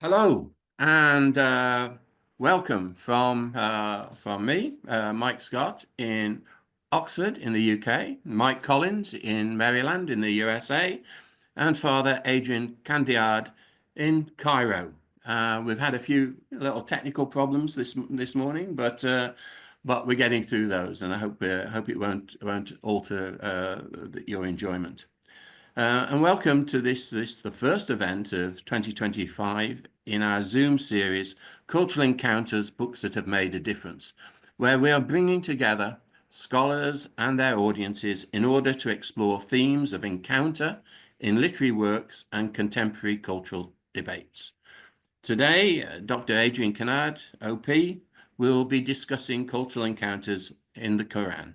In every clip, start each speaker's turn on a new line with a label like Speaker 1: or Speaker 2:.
Speaker 1: Hello and welcome from me, Mike Scott in Oxford in the UK, Mike Collins in Maryland in the USA, and Father Adrian Candiard in Cairo. We've had a few little technical problems this morning, but we're getting through those, and I hope it won't alter your enjoyment. And welcome to the first event of 2025 in our Zoom series, Cultural Encounters, Books That Have Made a Difference, where we are bringing together scholars and their audiences in order to explore themes of encounter in literary works and contemporary cultural debates. Today, Dr. Adrian Canard, OP, will be discussing cultural encounters in the Quran.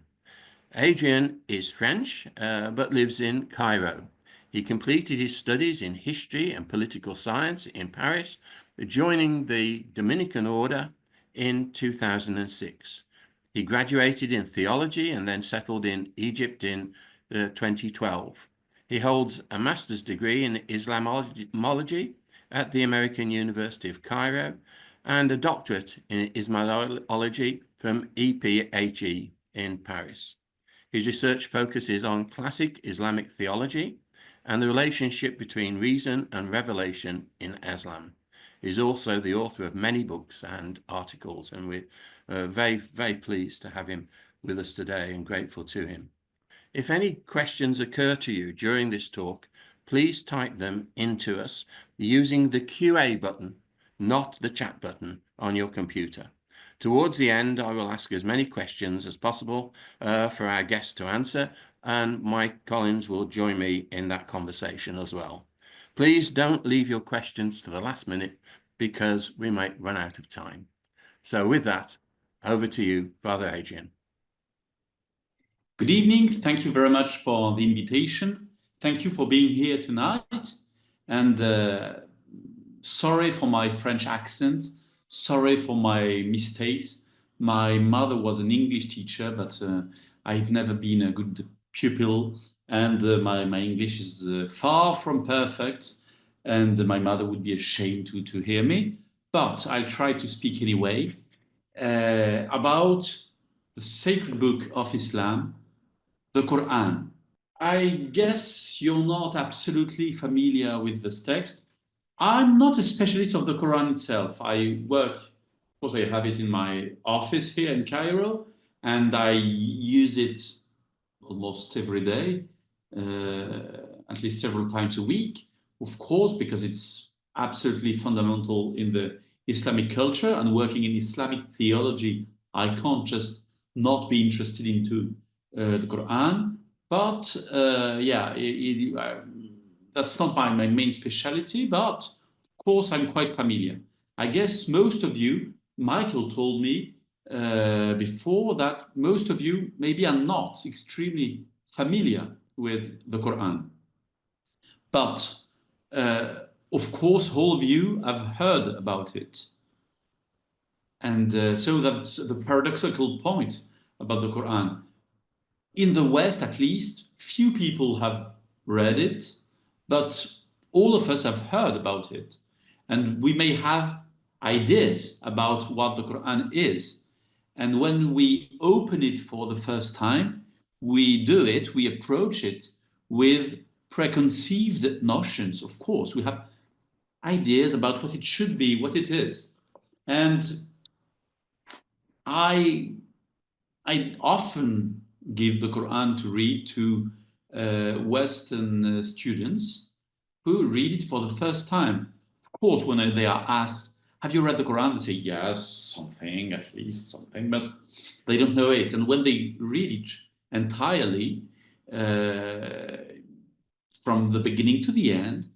Speaker 1: Adrian is French, but lives in Cairo. He completed his studies in history and political science in Paris, joining the Dominican Order in 2006. He graduated in theology and then settled in Egypt in 2012. He holds a master's degree in Islamology at the American University of Cairo and a doctorate in Islamology from EPHE in Paris. His research focuses on classic Islamic theology and the relationship between reason and revelation in Islam. He's also the author of many books and articles, and we're very, very pleased to have him with us today and grateful to him. If any questions occur to you during this talk, please type them into us using the QA button, not the chat button on your computer. Towards the end, I will ask as many questions as possible for our guests to answer, and Mike Collins will join me in that conversation as well. Please don't leave your questions to the last minute because we might run out of time. So with that, over to you, Father Adrian.
Speaker 2: Good evening. Thank you very much for the invitation. Thank you for being here tonight. And sorry for my French accent. Sorry for my mistakes. My mother was an English teacher, but I've never been a good pupil. And my English is far from perfect. And my mother would be ashamed to hear me. But I'll try to speak anyway about the sacred book of Islam, the Quran. I guess you're not absolutely familiar with this text. I'm not a specialist of the Quran itself. I work, of course, I have it in my office here in Cairo, and I use it almost every day, at least several times a week, of course, because it's absolutely fundamental in the Islamic culture, and working in Islamic theology, I can't just not be interested into the Quran. But yeah, that's not my main specialty, but of course I'm quite familiar. I guess most of you, Michael told me before that most of you maybe are not extremely familiar with the Quran. But of course all of you have heard about it. And so that's the paradoxical point about the Quran. In the West, at least, few people have read it, but all of us have heard about it. And we may have ideas about what the Quran is. And when we open it for the first time, we approach it with preconceived notions. Of course, we have ideas about what it should be, what it is. And I often give the Quran to read to Western students who read it for the first time. Of course, when they are asked, have you read the Quran? They say, yes, something, at least something, but they don't know it. And when they read it entirely, from the beginning to the end,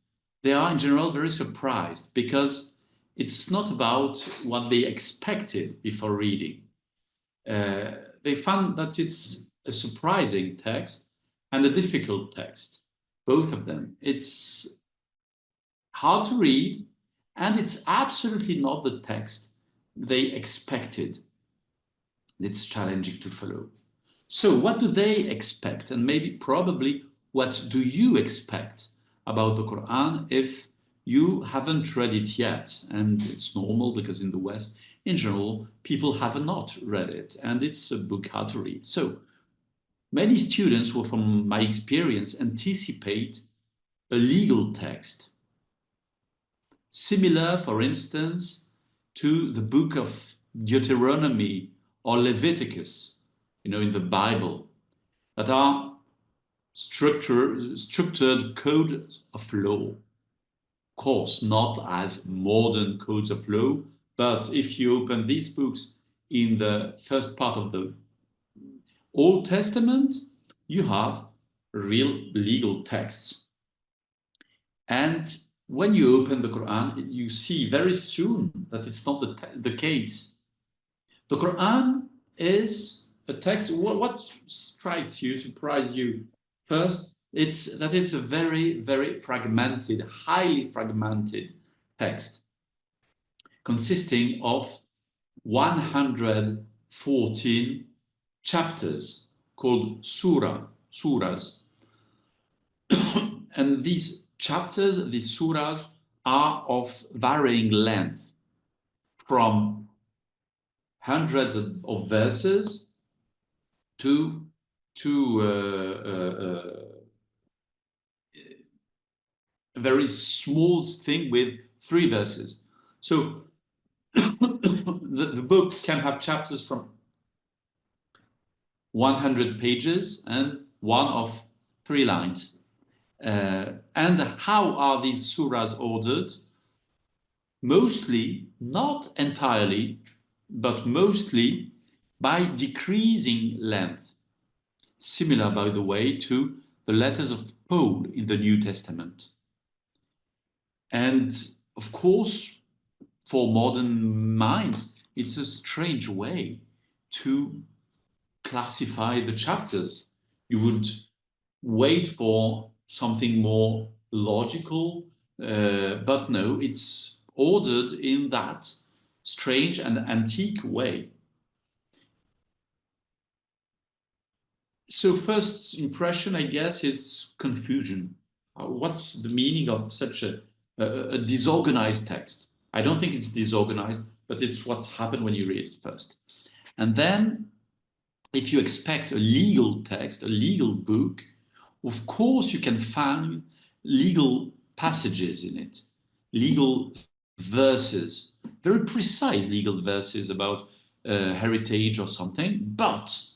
Speaker 2: they are in general very surprised because it's not about what they expected before reading. They found that it's a surprising text and a difficult text, both of them. It's hard to read, and it's absolutely not the text they expected. It's challenging to follow. So what do they expect? And probably, what do you expect about the Quran if you haven't read it yet. And it's normal because in the West, in general, people have not read it. And it's a book hard to read. So many students will, from my experience, anticipate a legal text. Similar, for instance, to the book of Deuteronomy or Leviticus, in the Bible, that are structured codes of law. Of course, not as modern codes of law, but if you open these books in the first part of the Old Testament, you have real legal texts. And when you open the Quran, you see very soon that it's not the case. The Quran is a text. What strikes you, surprises you? First, it's a very, very fragmented, highly fragmented text, consisting of 114 chapters called surahs. And these chapters, these surahs, are of varying length, from hundreds of verses to a very small thing with 3 verses. So the book can have chapters from 100 pages and one of 3 lines. And how are these surahs ordered? Mostly, not entirely, but mostly by decreasing length. Similar, by the way, to the letters of Paul in the New Testament. And of course, for modern minds, it's a strange way to classify the chapters. You would wait for something more logical, but no, it's ordered in that strange and antique way. So first impression, I guess, is confusion. What's the meaning of such a disorganized text? I don't think it's disorganized, but it's what's happened when you read it first. And then, if you expect a legal text, a legal book, of course you can find legal passages in it, legal verses, very precise legal verses about heritage or something, but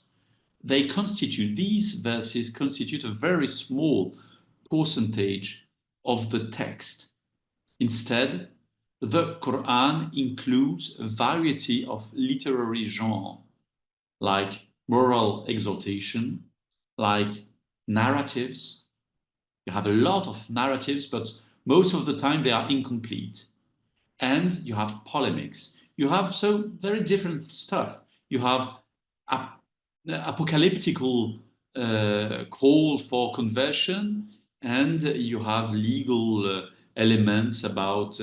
Speaker 2: these verses constitute a very small percentage of the text. Instead, the Quran includes a variety of literary genres, like moral exhortation, like narratives. You have a lot of narratives, but most of the time they are incomplete. And you have polemics. You have so very different stuff. You have apocalyptical call for conversion, and you have legal elements about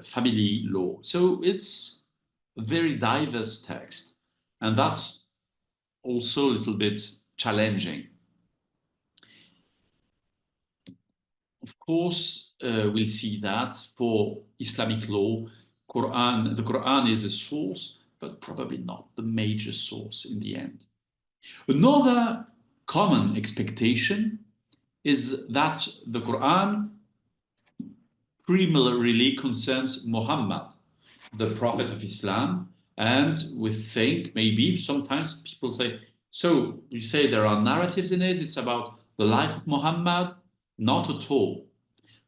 Speaker 2: family law. So it's a very diverse text, and that's also a little bit challenging. Of course, we'll see that for Islamic law, the Quran is a source, but probably not the major source in the end. Another common expectation is that the Quran primarily concerns Muhammad, the prophet of Islam, and we think maybe sometimes people say, so you say there are narratives in it, it's about the life of Muhammad? Not at all.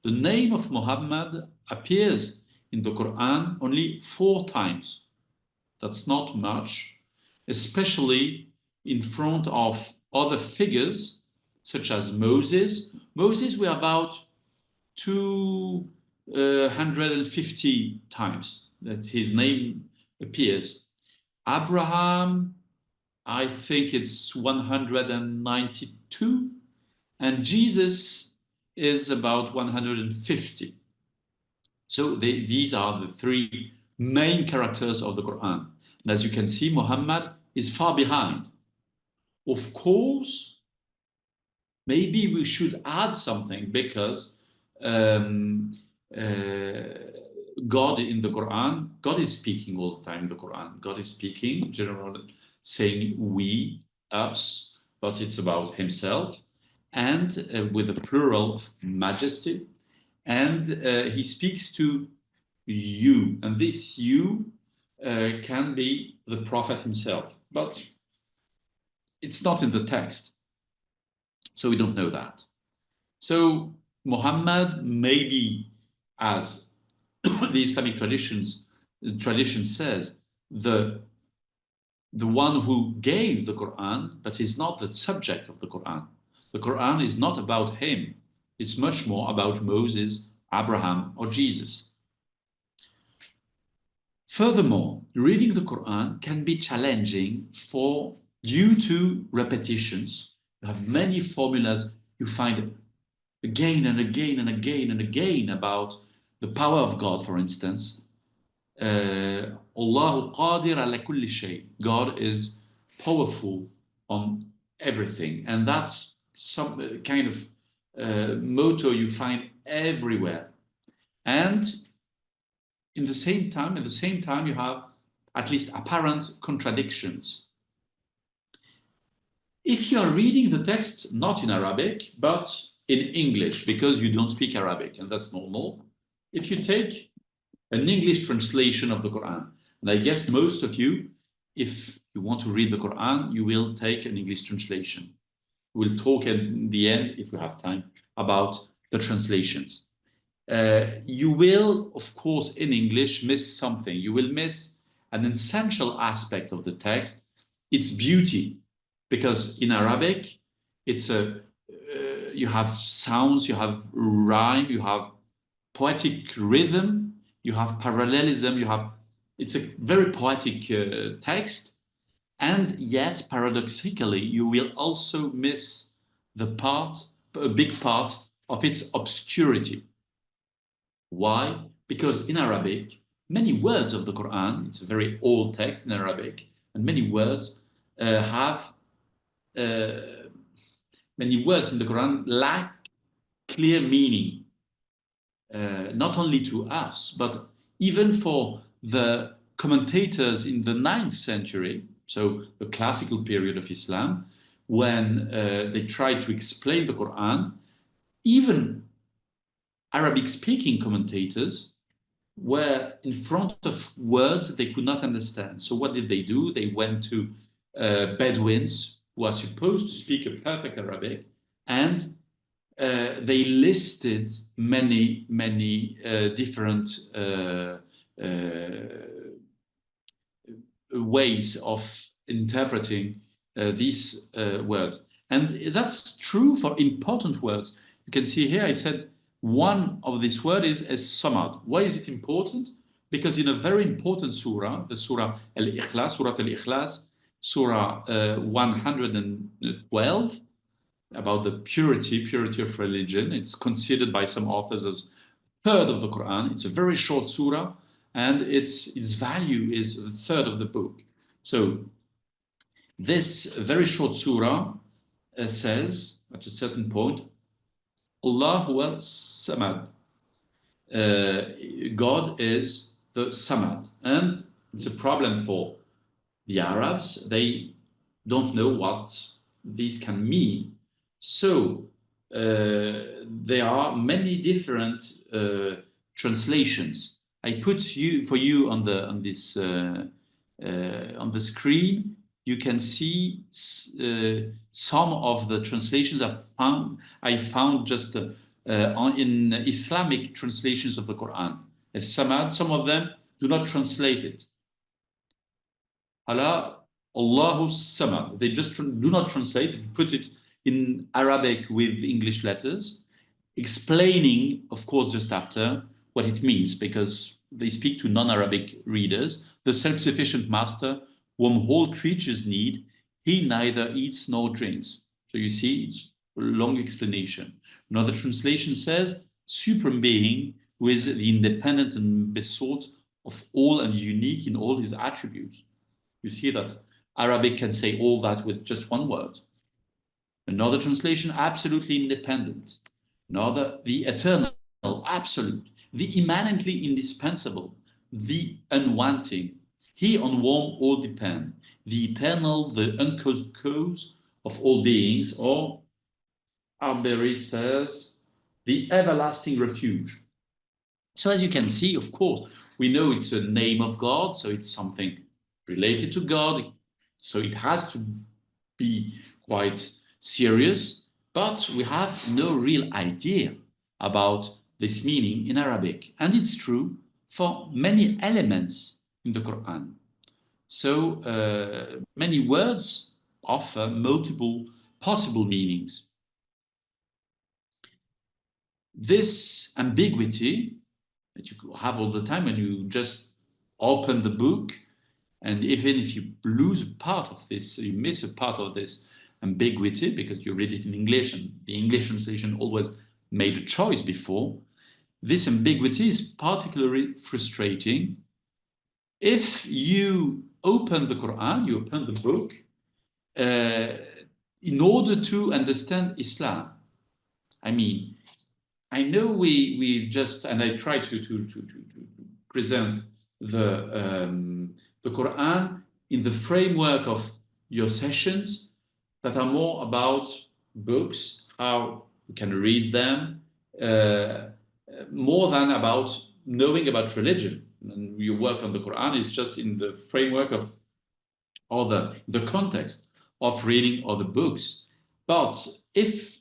Speaker 2: The name of Muhammad appears in the Quran only 4 times. That's not much, especially in front of other figures such as Moses. Moses, we're about 250 times that his name appears. Abraham, I think it's 192, and Jesus is about 150. So these are the 3 main characters of the Quran. And as you can see, Muhammad is far behind. Of course, maybe we should add something, because um, God in the Quran, God is speaking all the time in the Quran. God is speaking, generally saying we, us, but it's about himself, and with a plural of majesty. And he speaks to you, and this you can be the Prophet himself, but it's not in the text, so we don't know that. So Muhammad, maybe as the Islamic tradition says, the one who gave the Quran, but he's not the subject of the Quran. The Quran is not about him. It's much more about Moses, Abraham, or Jesus. Furthermore, reading the Quran can be challenging due to repetitions. You have many formulas you find again and again and again and again about the power of God, for instance. Allahu qadir ala kulli shay. God is powerful on everything. And that's some kind of motto you find everywhere. And in the same time, you have at least apparent contradictions. If you are reading the text not in Arabic, but in English, because you don't speak Arabic, and that's normal, if you take an English translation of the Quran, and I guess most of you, if you want to read the Quran, you will take an English translation. We'll talk in the end, if we have time, about the translations. You will, of course, in English, miss something. You will miss an essential aspect of the text, its beauty, because in Arabic, you have sounds, you have rhyme, you have poetic rhythm, you have parallelism, it's a very poetic text, and yet paradoxically, you will also miss a big part of its obscurity. Why? Because in Arabic, many words of the Quran, it's a very old text in Arabic, and many words many words in the Quran lack clear meaning, not only to us, but even for the commentators in the 9th century, so the classical period of Islam, when they tried to explain the Quran, even Arabic-speaking commentators were in front of words that they could not understand. So what did they do? They went to Bedouins who are supposed to speak a perfect Arabic, and they listed many different ways of interpreting this word. And that's true for important words. You can see here I said one of these words is as-samad. Why is it important? Because in a very important surah, the Surah Al-Ikhlas, Surah 112, about the purity of religion. It's considered by some authors as third of the Quran. It's a very short surah, and its value is a third of the book. So this very short surah says, at a certain point, Allah huwa samad. God is the samad. And it's a problem for the Arabs. They don't know what these can mean. So there are many different translations. I put for you on the screen. You can see some of the translations I found just in Islamic translations of the Quran. As Samad, some of them do not translate it. Allahu Samad. They just do not translate it, put it in Arabic with English letters, explaining, of course, just after what it means, because they speak to non-Arabic readers. The self-sufficient master, whom all creatures need, he neither eats nor drinks. So you see, it's a long explanation. Another translation says, supreme being, who is the independent and besought of all and unique in all his attributes. You see that Arabic can say all that with just one word. Another translation, absolutely independent. Another, the eternal absolute, the immanently indispensable, the unwanting, he on whom all depend, the eternal, the uncaused cause of all beings, or Arbery says, the everlasting refuge. So as you can see, of course, we know it's a name of God, so it's something related to God, so it has to be quite serious, but we have no real idea about this meaning in Arabic. And it's true for many elements in the Quran. So many words offer multiple possible meanings. This ambiguity that you have all the time when you just open the book, and even if you lose a part of this, you miss a part of this ambiguity because you read it in English and the English translation always made a choice before, this ambiguity is particularly frustrating. If you open the Quran, you open the book, in order to understand Islam. I mean, I know we just, and I try to present the Quran in the framework of your sessions that are more about books, how you can read them, more than about knowing about religion. And your work on the Quran is just in the framework of the context of reading other books. But if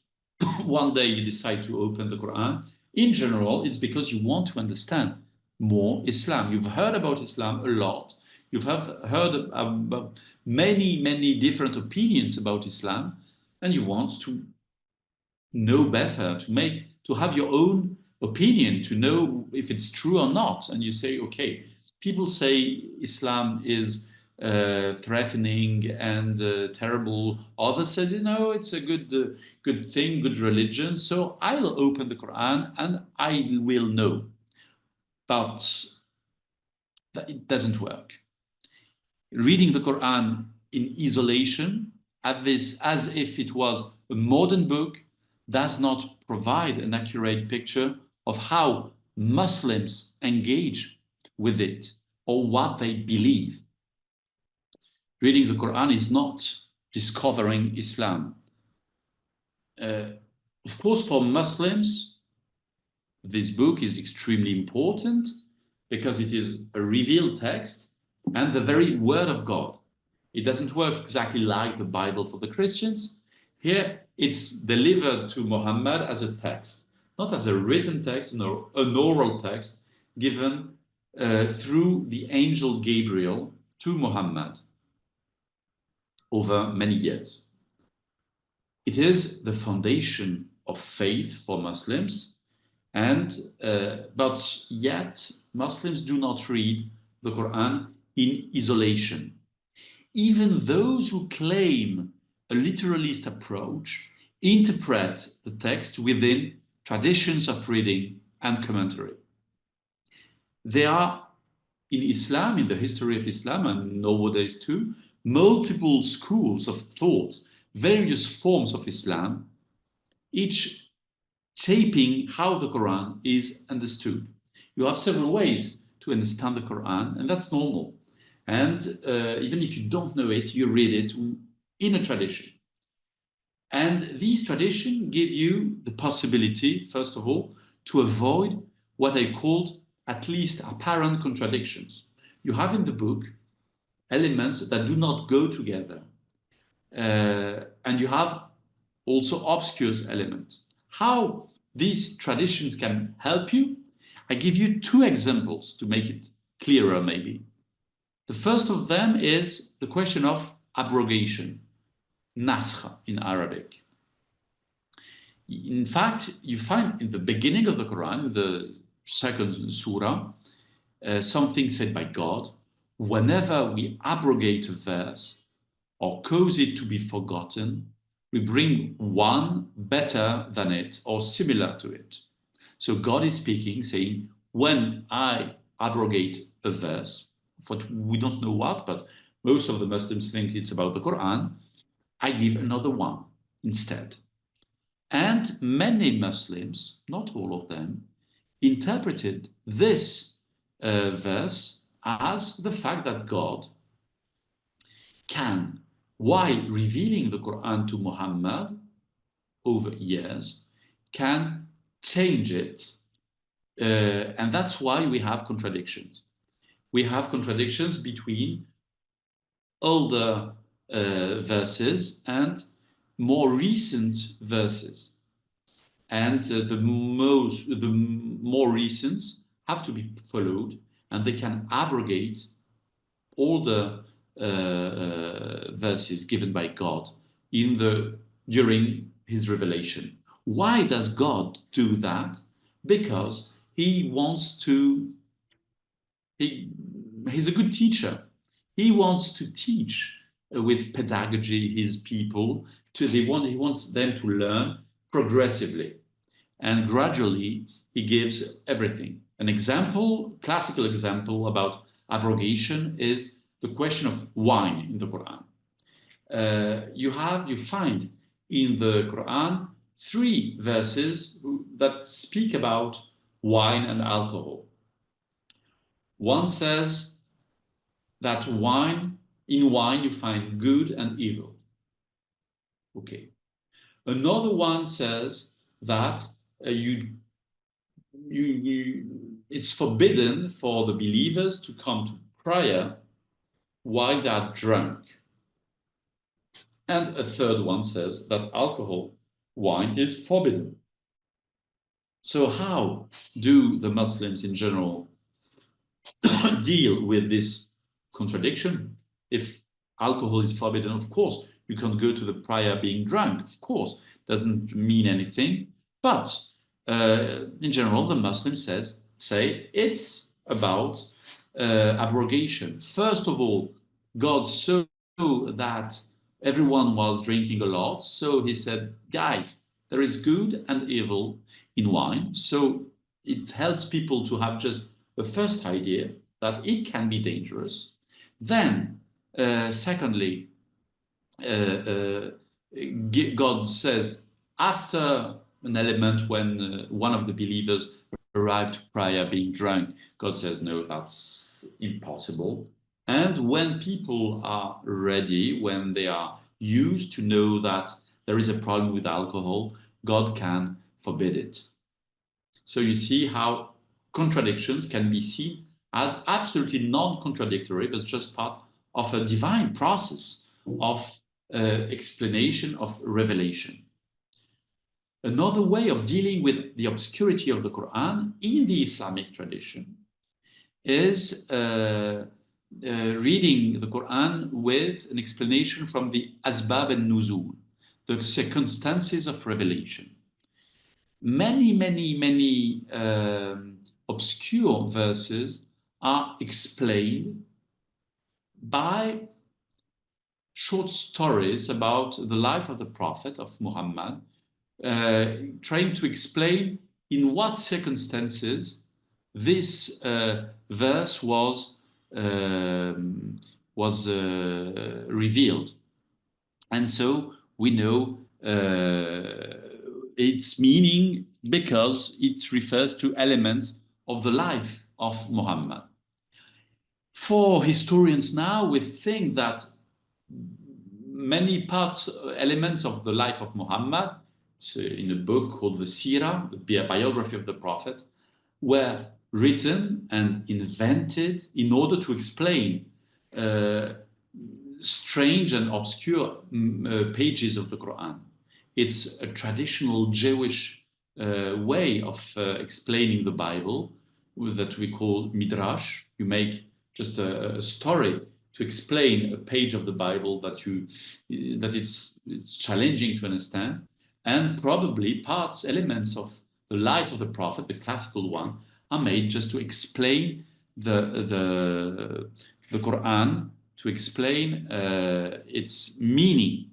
Speaker 2: one day you decide to open the Quran, in general, it's because you want to understand more Islam. You've heard about Islam a lot. You've heard about many different opinions about Islam, and you want to know better, to have your own opinion, to know if it's true or not. And you say, okay, people say Islam is threatening and terrible. Others said, you know, it's a good thing, good religion. So I'll open the Quran and I will know. But it doesn't work. Reading the Quran in isolation, as if it was a modern book, does not provide an accurate picture of how Muslims engage with it or what they believe. Reading the Quran is not discovering Islam. Of course, for Muslims, this book is extremely important because it is a revealed text and the very word of God. It doesn't work exactly like the Bible for the Christians. Here, it's delivered to Muhammad as a text, not as a written text, no, an oral text given through the angel Gabriel to Muhammad over many years. It is the foundation of faith for Muslims, but yet Muslims do not read the Quran in isolation. Even those who claim a literalist approach interpret the text within traditions of reading and commentary. There are in Islam, in the history of Islam, and nowadays too, multiple schools of thought, various forms of Islam, each shaping how the Quran is understood. You have several ways to understand the Quran, and that's normal. And even if you don't know it, you read it in a tradition. And these traditions give you the possibility, first of all, to avoid what I called at least apparent contradictions. You have in the book elements that do not go together. And you have also obscure elements. How these traditions can help you, I give you two examples to make it clearer maybe. The first of them is the question of abrogation, naskh in Arabic. In fact, you find in the beginning of the Quran, the second surah, something said by God, whenever we abrogate a verse or cause it to be forgotten, we bring one better than it or similar to it. So God is speaking, saying, when I abrogate a verse, what we don't know what, but most of the Muslims think it's about the Quran, I give another one instead. And many Muslims, not all of them, interpreted this verse as the fact that God can, while revealing the Quran to Muhammad over years, can change it. And that's why we have contradictions. We have contradictions between older verses and more recent verses. And the more recent have to be followed, and they can abrogate all the verses given by God during his revelation. Why does God do that? Because he wants to, he's a good teacher. He wants to teach with pedagogy his people. He wants them to learn progressively. And gradually, he gives everything. An example, classical example about abrogation is the question of wine in the Quran. You find in the Quran 3 verses that speak about wine and alcohol. One says that in wine you find good and evil. Okay. Another one says that it's forbidden for the believers to come to prayer while they are drunk. And a third one says that wine is forbidden. So how do the Muslims in general deal with this contradiction? If alcohol is forbidden, of course, you can't go to the prayer being drunk, of course, doesn't mean anything. But in general, the Muslims say it's about abrogation. First of all, God saw that everyone was drinking a lot, so he said, guys, there is good and evil in wine. So it helps people to have just the first idea that it can be dangerous. Then, secondly, God says, after an element when one of the believers arrived to prayer being drunk, God says, no, that's impossible. And when people are ready, when they are used to know that there is a problem with alcohol, God can forbid it. So you see how contradictions can be seen as absolutely non-contradictory, but just part of a divine process of explanation, of revelation. Another way of dealing with the obscurity of the Quran in the Islamic tradition is reading the Quran with an explanation from the Asbab al-Nuzul, the circumstances of revelation. Many obscure verses are explained by short stories about the life of the Prophet, of Muhammad, trying to explain in what circumstances this verse was revealed. And so we know its meaning because it refers to elements of the life of Muhammad. For historians now, we think that many elements of the life of Muhammad, in a book called the Sirah, the biography of the Prophet, were written and invented in order to explain strange and obscure pages of the Quran. It's a traditional Jewish way of explaining the Bible that we call midrash. You make just a story to explain a page of the Bible that it's challenging to understand, and probably elements of the life of the Prophet, the classical one, are made just to explain the Quran, to explain its meaning.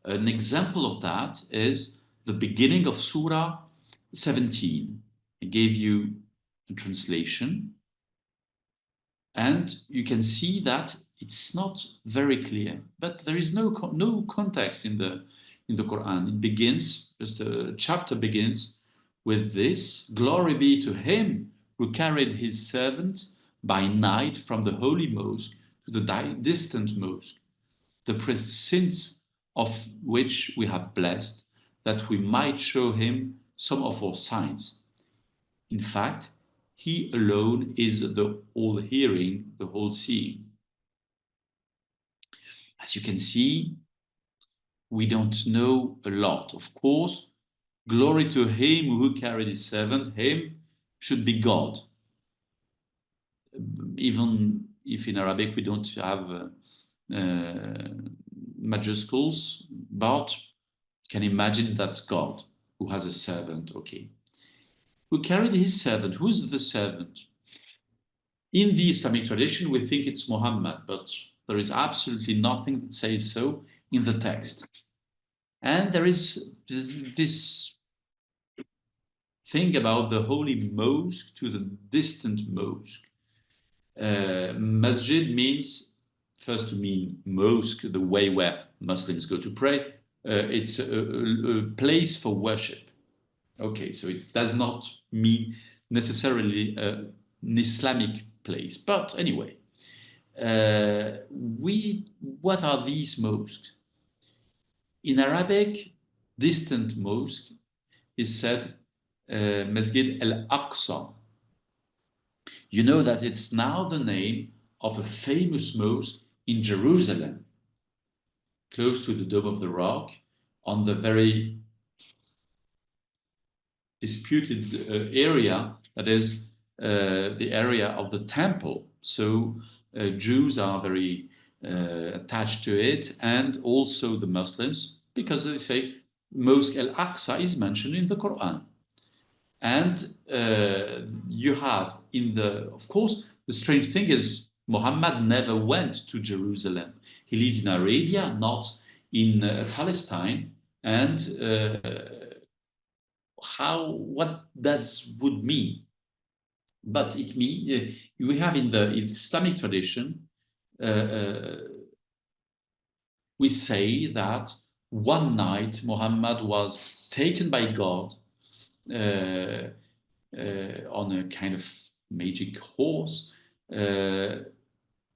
Speaker 2: An example of that is the beginning of Surah 17. I gave you a translation, and you can see that it's not very clear, but there is no context in the Quran. It begins, just a chapter begins with this, glory be to him who carried his servant by night from the holy mosque to the distant mosque, the precincts of which we have blessed, that we might show him some of our signs. In fact, he alone is the all-hearing, the all-seeing. As you can see, we don't know a lot. Of course, glory to him who carried his servant. Him should be God. Even if in Arabic we don't have majuscules, but you can imagine that's God who has a servant, okay. Who carried his servant? Who's the servant? In the Islamic tradition, we think it's Muhammad, but there is absolutely nothing that says so in the text. And there is this thing about the holy mosque to the distant mosque. Masjid means, first to mean mosque, the way where Muslims go to pray. It's a place for worship. Okay, so it does not mean necessarily an Islamic place. But anyway, what are these mosques? In Arabic, distant mosque is said Masjid al-Aqsa. You know that it's now the name of a famous mosque in Jerusalem, close to the Dome of the Rock, on the very disputed area that is the area of the temple. So Jews are very attached to it, and also the Muslims, because they say Mosque al-Aqsa is mentioned in the Quran. And you have of course, the strange thing is Muhammad never went to Jerusalem. He lived in Arabia, not in Palestine. And what would mean? But it means we have in the Islamic tradition, we say that one night Muhammad was taken by God on a kind of magic horse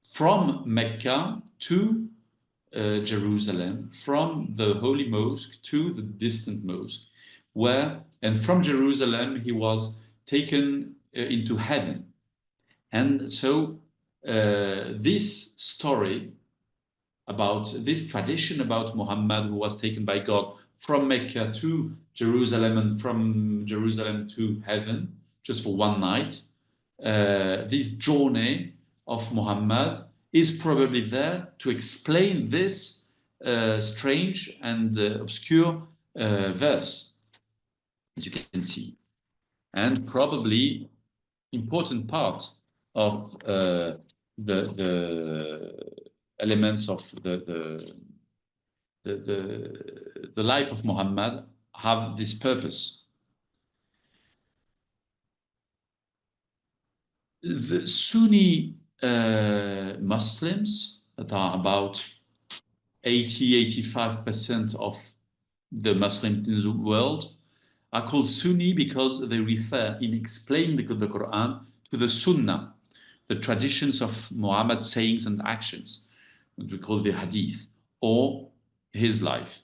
Speaker 2: from Mecca to Jerusalem, from the holy mosque to the distant mosque, and from Jerusalem he was taken into heaven. And so this story about this tradition about Muhammad, who was taken by God from Mecca to Jerusalem and from Jerusalem to heaven, just for one night, this journey of Muhammad is probably there to explain this strange and obscure verse, as you can see. And probably important part of the elements of the life of Muhammad have this purpose. The Sunni Muslims, that are about 80–85% of the Muslims in the world, are called Sunni because they refer, in explaining the Quran, to the Sunnah, the traditions of Muhammad's sayings and actions, what we call the Hadith, or his life.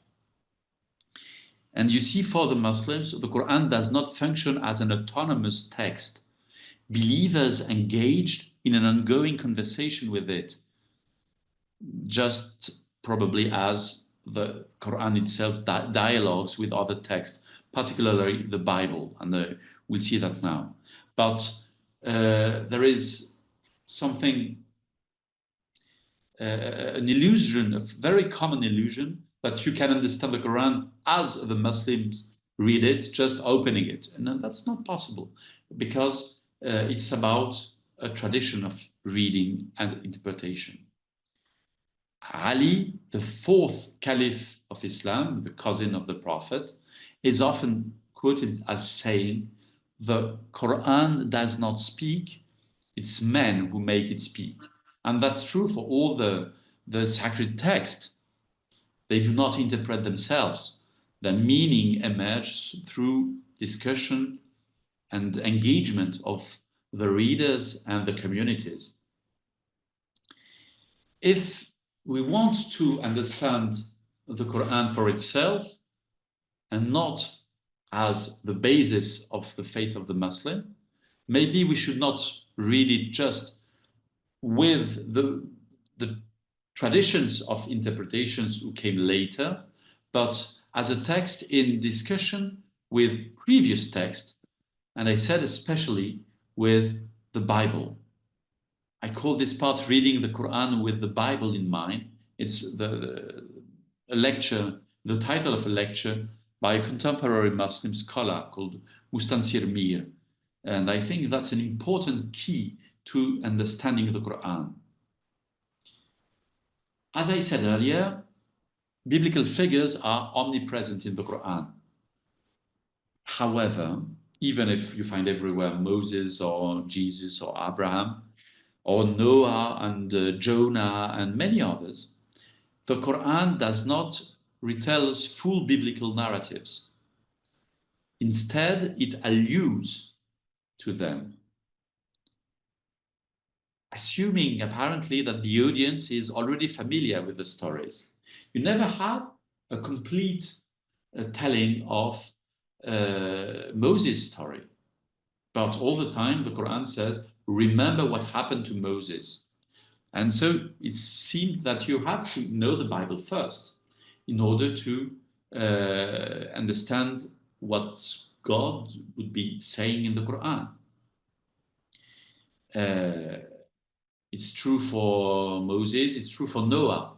Speaker 2: And you see, for the Muslims, the Quran does not function as an autonomous text. Believers engaged in an ongoing conversation with it, just probably as the Quran itself dialogues with other texts, particularly the Bible, and we'll see that now. But there is something, an illusion, a very common illusion, that you can understand the Quran as the Muslims read it, just opening it. And that's not possible, because it's about a tradition of reading and interpretation. Ali, the fourth caliph of Islam, the cousin of the Prophet, is often quoted as saying, the Quran does not speak, it's men who make it speak. And that's true for all the sacred text. They do not interpret themselves. Their meaning emerges through discussion, and engagement of the readers and the communities. If we want to understand the Quran for itself and not as the basis of the faith of the Muslim, maybe we should not read it just with the traditions of interpretations who came later, but as a text in discussion with previous texts, and I said especially with the Bible. I call this part reading the Quran with the Bible in mind. It's a lecture, the title of a lecture by a contemporary Muslim scholar called Mustansir Mir. And I think that's an important key to understanding the Quran. As I said earlier, biblical figures are omnipresent in the Quran. However, even if you find everywhere Moses or Jesus or Abraham or Noah and Jonah and many others, the Quran does not retell us full biblical narratives. Instead, it alludes to them, assuming apparently that the audience is already familiar with the stories. You never have a complete telling of Moses' story, but all the time the Quran says, remember what happened to Moses. And so it seems that you have to know the Bible first in order to understand what God would be saying in the Quran. It's true for Moses, it's true for Noah.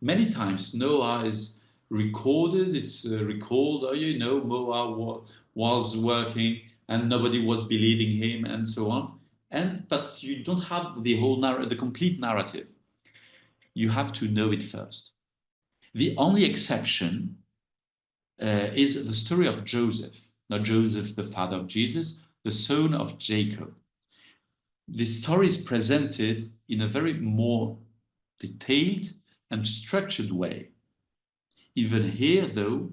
Speaker 2: Many times Noah is recorded, it's recalled, Noah was working and nobody was believing him and so on. But you don't have the complete narrative. You have to know it first. The only exception is the story of Joseph. Not Joseph, the father of Jesus, the son of Jacob. This story is presented in a very more detailed and structured way. Even here, though,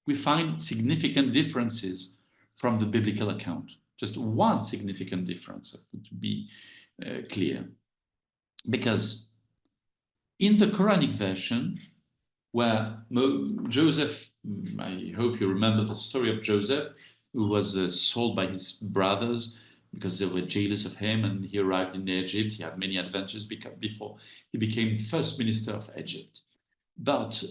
Speaker 2: we find significant differences from the biblical account. Just one significant difference, to be clear. Because in the Quranic version, where Joseph, I hope you remember the story of Joseph, who was sold by his brothers because they were jealous of him, and he arrived in Egypt. He had many adventures before he became first minister of Egypt. But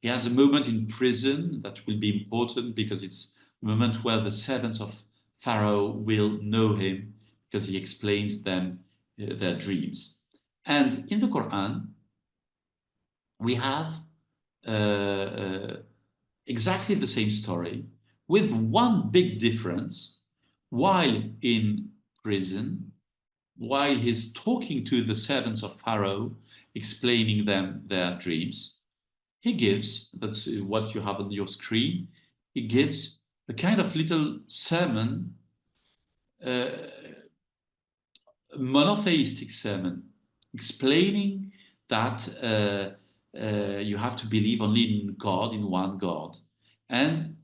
Speaker 2: he has a moment in prison that will be important because it's the moment where the servants of Pharaoh will know him because he explains them their dreams. And in the Quran, we have exactly the same story with one big difference. While in prison, while he's talking to the servants of Pharaoh, explaining them their dreams, he gives, that's what you have on your screen, he gives a kind of little sermon, monotheistic sermon, explaining that you have to believe only in God, in one God. And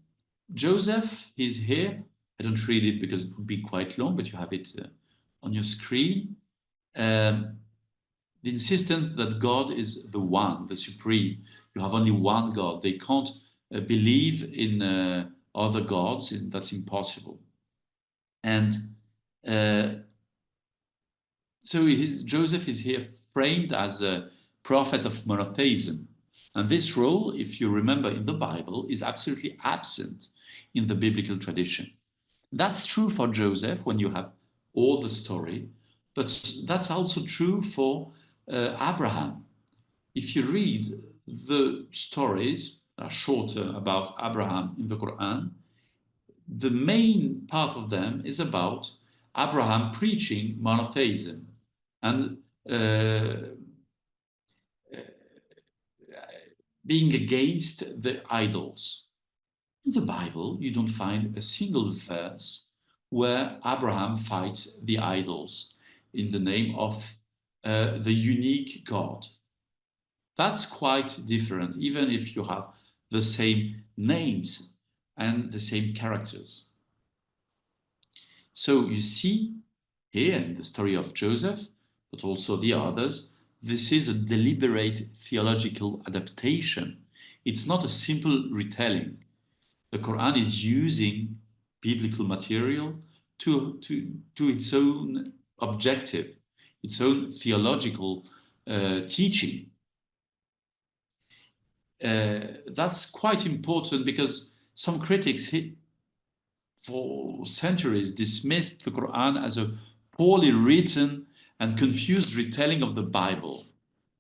Speaker 2: Joseph is here. I don't read it because it would be quite long, but you have it on your screen. The insistence that God is the one, the supreme. You have only one God. They can't believe in other gods, and that's impossible. And so Joseph is here framed as a prophet of monotheism. And this role, if you remember in the Bible, is absolutely absent in the biblical tradition. That's true for Joseph when you have all the story, but that's also true for Abraham. If you read the stories that are shorter about Abraham in the Quran, the main part of them is about Abraham preaching monotheism and being against the idols. In the Bible, you don't find a single verse where Abraham fights the idols in the name of the unique God. That's quite different, even if you have the same names and the same characters. So you see here in the story of Joseph, but also the others, this is a deliberate theological adaptation. It's not a simple retelling. The Quran is using biblical material to its own objective, its own theological teaching. That's quite important because some critics for centuries dismissed the Quran as a poorly written and confused retelling of the Bible.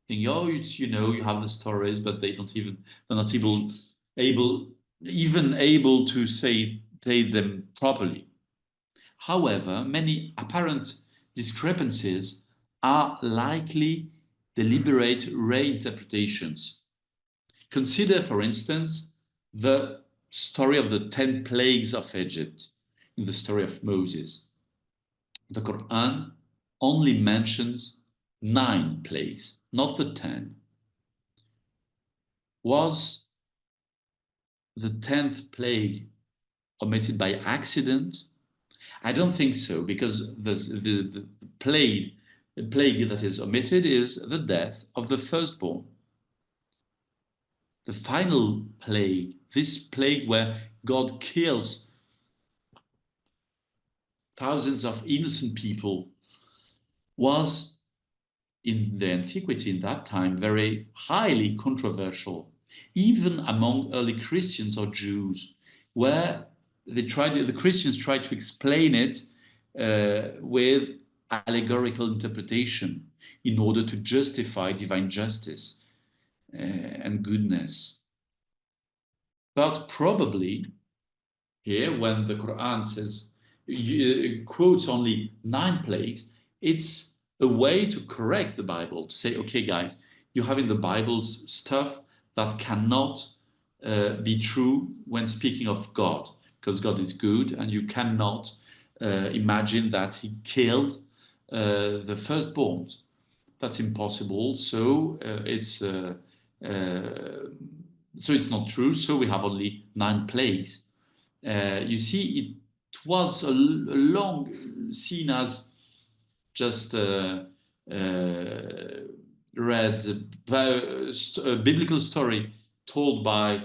Speaker 2: Thinking, oh, you have the stories, but they're not able to say them properly. However, many apparent discrepancies are likely deliberate reinterpretations. Consider, for instance, the story of the 10 plagues of Egypt in the story of Moses. The Quran only mentions 9 plagues, not the 10. Was the 10th plague omitted by accident? I don't think so, because the plague that is omitted is the death of the firstborn. The final plague, this plague where God kills thousands of innocent people, was in the antiquity, in that time, very highly controversial, even among early Christians or Jews, where the Christians tried to explain it with allegorical interpretation in order to justify divine justice and goodness. But probably here, when the Quran says, quotes only 9 plagues, it's a way to correct the Bible, to say, okay, guys, you have in the Bible stuff that cannot be true when speaking of God, because God is good, and you cannot imagine that he killed the firstborns. That's impossible. So it's not true. So we have only 9 plagues. You see, it was a long seen as just read a biblical story told by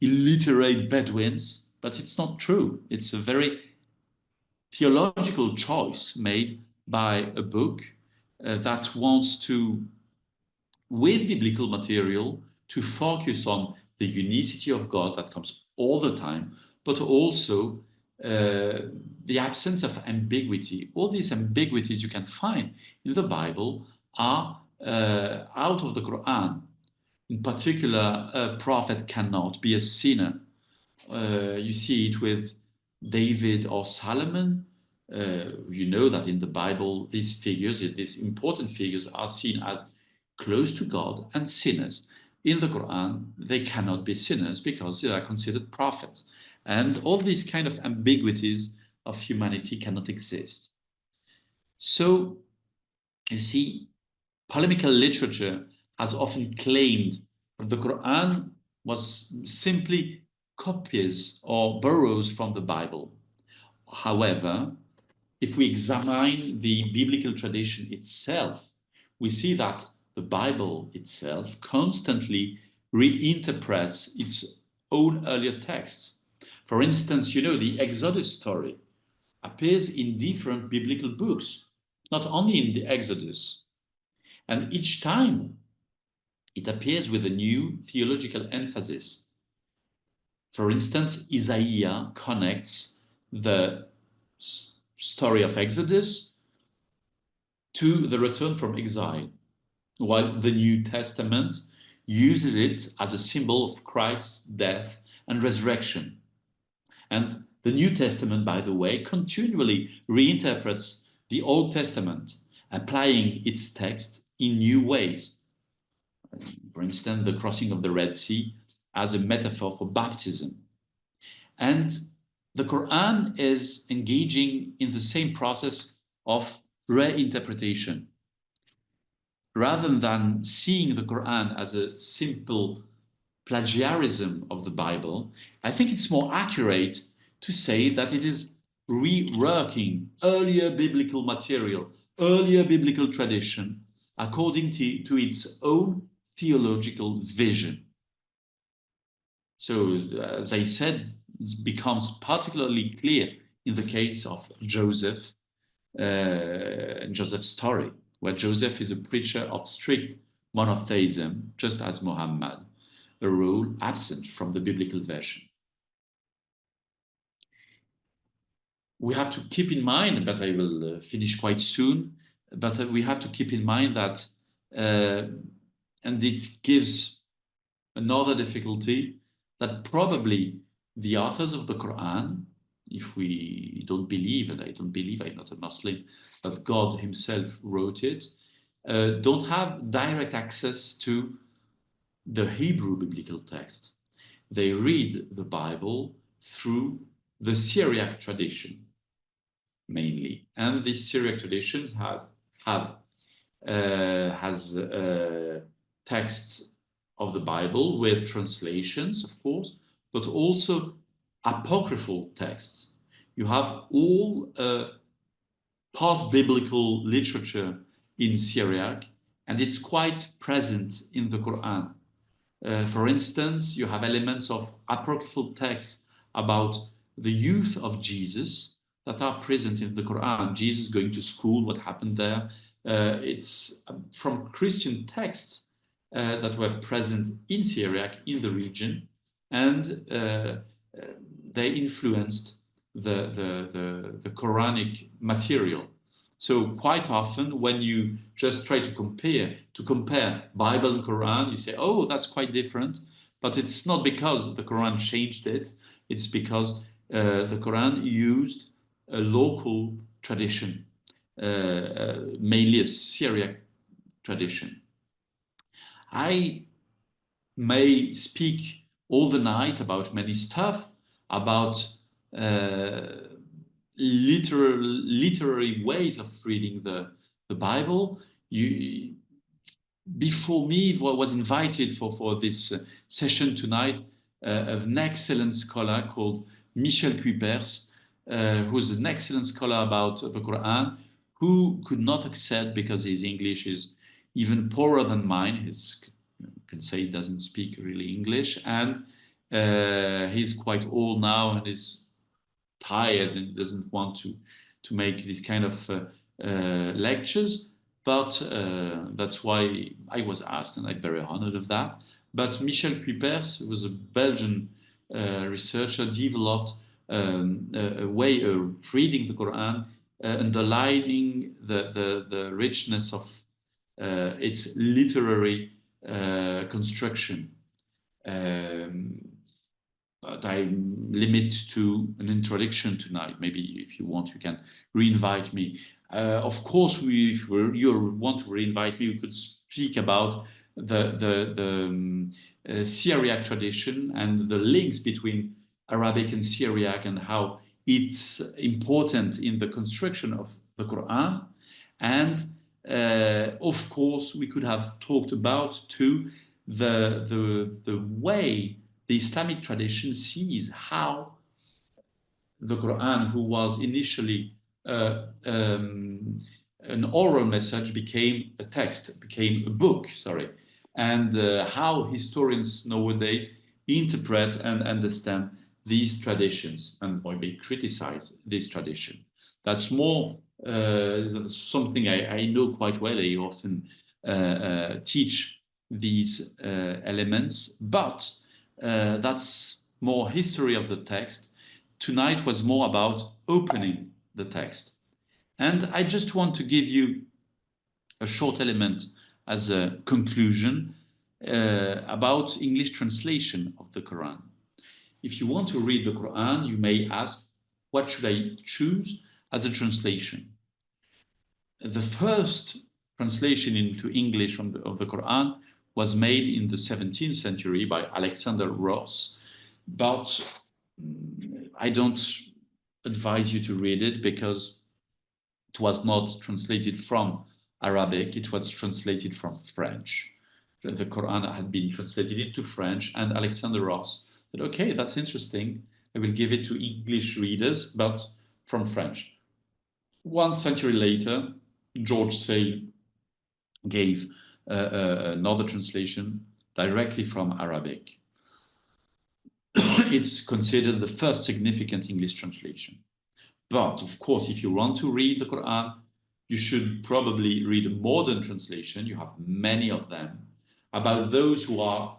Speaker 2: illiterate Bedouins, but it's not true. It's a very theological choice made by a book that wants to, with biblical material, to focus on the unicity of God that comes all the time, but also the absence of ambiguity. All these ambiguities you can find in the Bible are out of the Quran. In particular, a prophet cannot be a sinner. You see it with David or Solomon. You know that in the Bible, these figures, these important figures, are seen as close to God and sinners. In the Quran, they cannot be sinners because they are considered prophets. And all these kind of ambiguities of humanity cannot exist. So, you see, polemical literature has often claimed that the Quran was simply copies or borrows from the Bible. However, if we examine the biblical tradition itself, we see that the Bible itself constantly reinterprets its own earlier texts. For instance, the Exodus story appears in different biblical books, not only in the Exodus. And each time it appears with a new theological emphasis. For instance, Isaiah connects the story of Exodus to the return from exile, while the New Testament uses it as a symbol of Christ's death and resurrection. And the New Testament, by the way, continually reinterprets the Old Testament, applying its text in new ways. For instance, the crossing of the Red Sea as a metaphor for baptism. And the Quran is engaging in the same process of reinterpretation. Rather than seeing the Quran as a simple plagiarism of the Bible. I think it's more accurate to say that it is reworking earlier biblical material, earlier biblical tradition, according to its own theological vision. So, as I said, it becomes particularly clear in the case of Joseph and Joseph's story, where Joseph is a preacher of strict monotheism, just as Muhammad, a rule absent from the biblical version. We have to keep in mind, but I will finish quite soon, but we have to keep in mind that, and it gives another difficulty, that probably the authors of the Quran, if we don't believe, and I don't believe, I'm not a Muslim, but God himself wrote it, don't have direct access to the Hebrew biblical text. They read the Bible through the Syriac tradition, mainly. And these Syriac traditions has texts of the Bible with translations, of course, but also apocryphal texts. You have all post-biblical literature in Syriac, and it's quite present in the Quran. For instance, you have elements of apocryphal texts about the youth of Jesus that are present in the Quran. Jesus going to school, what happened there. It's from Christian texts that were present in Syriac, in the region, and they influenced the Quranic material. So quite often, when you just try to compare Bible and Quran, you say, oh, that's quite different. But it's not because the Quran changed it. It's because the Quran used a local tradition, mainly a Syriac tradition. I may speak all the night about many stuff, about literary ways of reading the Bible. Before me, was invited for this session tonight, an excellent scholar called Michel Cuypers, who's an excellent scholar about the Quran, who could not accept, because his English is even poorer than mine. You can say he doesn't speak really English, and he's quite old now and is tired and doesn't want to make this kind of lectures. But that's why I was asked, and I'm very honored of that. But Michel Cuypers, who was a Belgian researcher, developed a way of reading the Quran, underlining the richness of its literary construction. But I limit to an introduction tonight. Maybe if you want, you can re-invite me. Of course, if you want to re-invite me, we could speak about the Syriac tradition and the links between Arabic and Syriac, and how it's important in the construction of the Quran. And of course, we could have talked about too the way the Islamic tradition sees how the Quran, who was initially an oral message, became a text, became a book, and how historians nowadays interpret and understand these traditions, and maybe criticize this tradition. That's more that's something I know quite well. I often teach these elements, but that's more history of the text. Tonight was more about opening the text. And I just want to give you a short element as a conclusion about English translation of the Quran. If you want to read the Quran, you may ask, what should I choose as a translation? The first translation into English of the Quran was made in the 17th century by Alexander Ross, but I don't advise you to read it because it was not translated from Arabic, it was translated from French. the Quran had been translated into French, and Alexander Ross said, okay, that's interesting. I will give it to English readers, but from French. 1 century later, George Sale gave another translation directly from Arabic. It's considered the first significant English translation. But of course, if you want to read the Quran, you should probably read a modern translation. You have many of them about those who are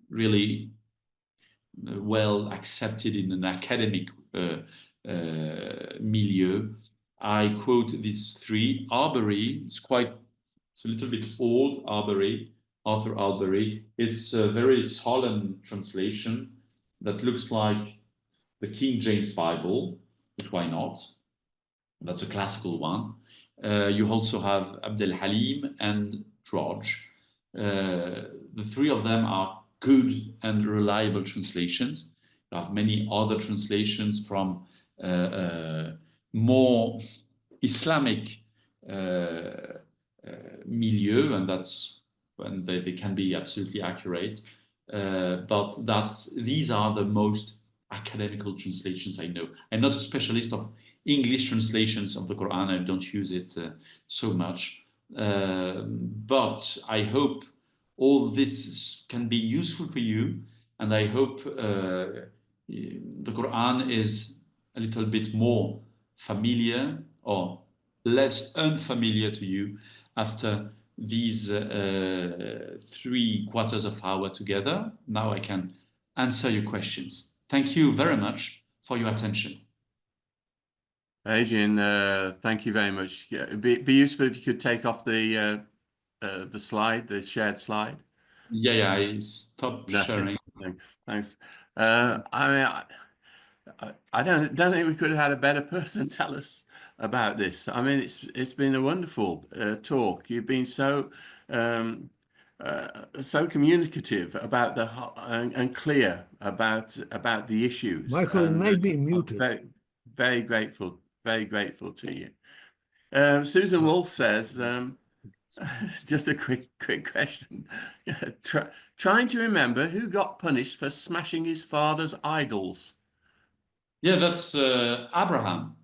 Speaker 2: really well accepted in an academic milieu. I quote these three. Arbery, it's a little bit old, Arbery, Arthur Arbery. It's a very solemn translation that looks like the King James Bible, but why not? That's a classical one. You also have Abdel Halim and George. The three of them are good and reliable translations. You have many other translations from more Islamic milieu, and that's when they can be absolutely accurate. But these are the most academical translations I know. I'm not a specialist of English translations of the Quran. I don't use it so much. But I hope all this can be useful for you, and I hope the Quran is a little bit more familiar or less unfamiliar to you after these 3/4 of hour together. Now I can answer your questions. Thank you very much for your attention.
Speaker 1: Adrian, thank you very much. Yeah, it'd be useful if you could take off the slide, the shared slide.
Speaker 2: Yeah, I stopped sharing.
Speaker 1: Thanks. I mean, I don't think we could have had a better person tell us about this. I mean, it's been a wonderful talk. You've been so communicative about and clear about the issues.
Speaker 3: Michael,
Speaker 1: and,
Speaker 3: it might be muted.
Speaker 1: Very grateful to you. Susan Wolf says, just a quick question. Trying to remember who got punished for smashing his father's idols.
Speaker 2: Yeah, that's Abraham.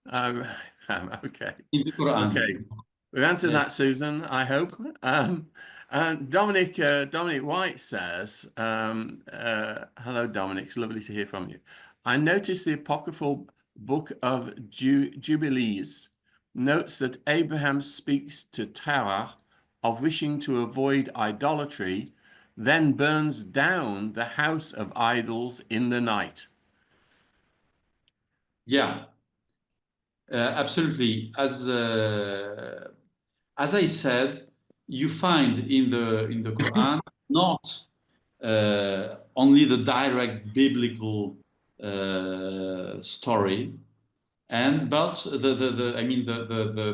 Speaker 1: Okay.
Speaker 2: In the Quran.
Speaker 1: Okay. We've answered that, Susan, I hope. And Dominic White says, hello, Dominic. It's lovely to hear from you. I noticed the apocryphal book of Jubilees notes that Abraham speaks to Terah of wishing to avoid idolatry, then burns down the house of idols in the night.
Speaker 2: Yeah, absolutely. As I said, you find in the Quran not only the direct biblical story, but